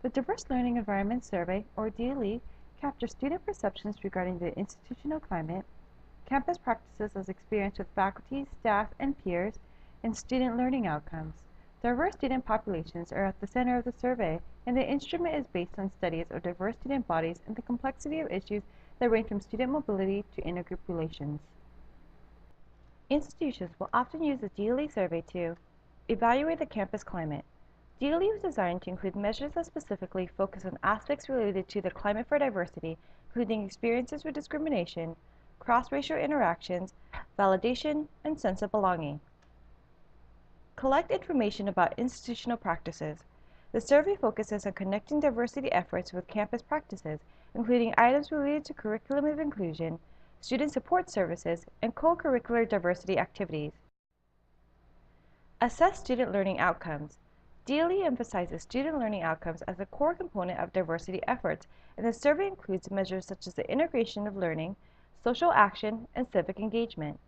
The Diverse Learning Environment Survey, or DLE, captures student perceptions regarding the institutional climate, campus practices as experienced with faculty, staff, and peers, and student learning outcomes. Diverse student populations are at the center of the survey, and the instrument is based on studies of diverse student bodies and the complexity of issues that range from student mobility to intergroup relations. Institutions will often use the DLE survey to evaluate the campus climate. DLE was designed to include measures that specifically focus on aspects related to the climate for diversity, including experiences with discrimination, cross-racial interactions, validation, and sense of belonging. Collect information about institutional practices. The survey focuses on connecting diversity efforts with campus practices, including items related to curriculum of inclusion, student support services, and co-curricular diversity activities. Assess student learning outcomes. DLE emphasizes student learning outcomes as a core component of diversity efforts, and the survey includes measures such as the integration of learning, social action, and civic engagement.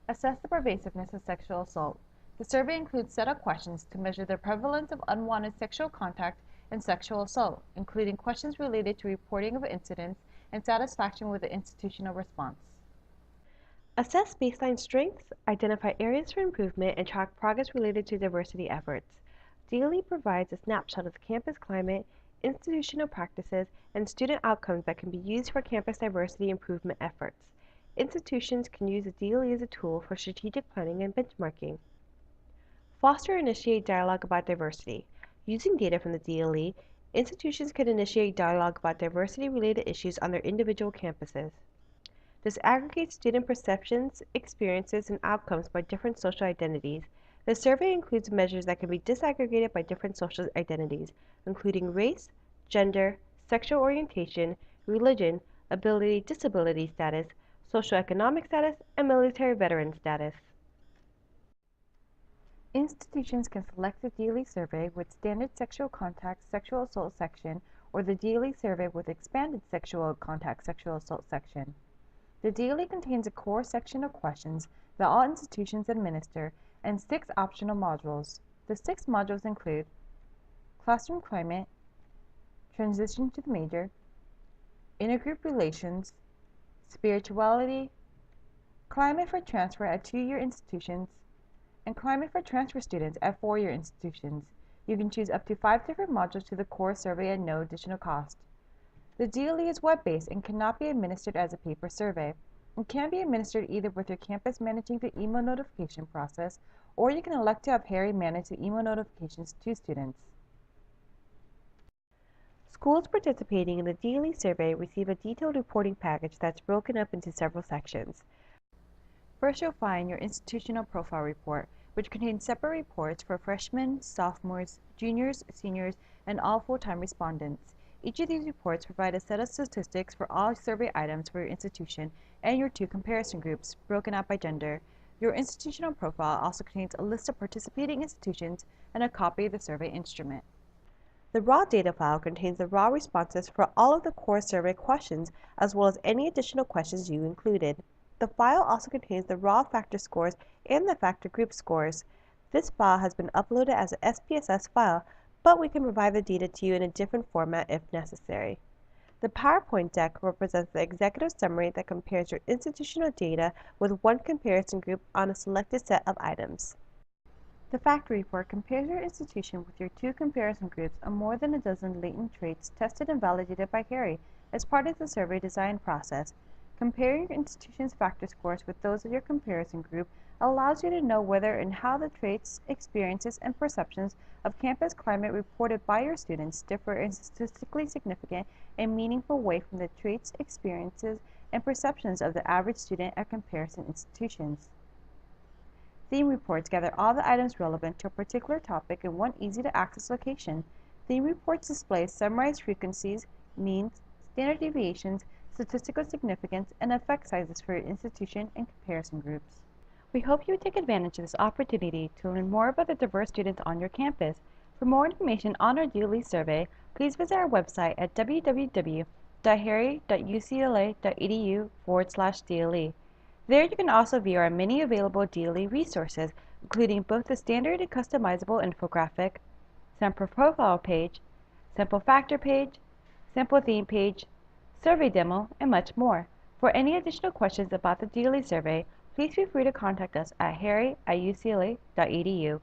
Assess the pervasiveness of sexual assault. The survey includes set of questions to measure the prevalence of unwanted sexual contact and sexual assault, including questions related to reporting of incidents and satisfaction with the institutional response. Assess baseline strengths, identify areas for improvement, and track progress related to diversity efforts. DLE provides a snapshot of the campus climate, institutional practices, and student outcomes that can be used for campus diversity improvement efforts. Institutions can use the DLE as a tool for strategic planning and benchmarking. Foster and initiate dialogue about diversity. Using data from the DLE, institutions can initiate dialogue about diversity-related issues on their individual campuses. This aggregates student perceptions, experiences, and outcomes by different social identities. The survey includes measures that can be disaggregated by different social identities, including race, gender, sexual orientation, religion, ability disability status, socioeconomic status, and military veteran status. Institutions can select the DLE survey with standard sexual contact sexual assault section or the DLE survey with expanded sexual contact sexual assault section. The DLE contains a core section of questions that all institutions administer and 6 optional modules. The 6 modules include classroom climate, transition to the major, intergroup relations, spirituality, climate for transfer at 2-year institutions, and climate for transfer students at 4-year institutions. You can choose up to 5 different modules to the core survey at no additional cost. The DLE is web-based and cannot be administered as a paper survey. It can be administered either with your campus managing the email notification process, or you can elect to have Harry manage the email notifications to students. Schools participating in the DLE survey receive a detailed reporting package that's broken up into several sections. First, you'll find your institutional profile report, which contains separate reports for freshmen, sophomores, juniors, seniors, and all full-time respondents. Each of these reports provide a set of statistics for all survey items for your institution and your 2 comparison groups, broken out by gender. Your institutional profile also contains a list of participating institutions and a copy of the survey instrument. The raw data file contains the raw responses for all of the core survey questions, as well as any additional questions you included. The file also contains the raw factor scores and the factor group scores. This file has been uploaded as an SPSS file, but we can provide the data to you in a different format if necessary. The PowerPoint deck represents the executive summary that compares your institutional data with one comparison group on a selected set of items. The factor report compares your institution with your 2 comparison groups on more than a dozen latent traits tested and validated by Harry as part of the survey design process. Comparing your institution's factor scores with those of your comparison group allows you to know whether and how the traits, experiences, and perceptions of campus climate reported by your students differ in statistically significant and meaningful way from the traits, experiences, and perceptions of the average student at comparison institutions. Theme reports gather all the items relevant to a particular topic in one easy-to-access location. Theme reports display summarized frequencies, means, standard deviations, statistical significance, and effect sizes for your institution and comparison groups. We hope you would take advantage of this opportunity to learn more about the diverse students on your campus. For more information on our DLE survey, please visit our website at www.harry.ucla.edu/DLE. There you can also view our many available DLE resources, including both the standard and customizable infographic, sample profile page, sample factor page, sample theme page, survey demo, and much more. For any additional questions about the DLE survey, please feel free to contact us at harry@ucla.edu.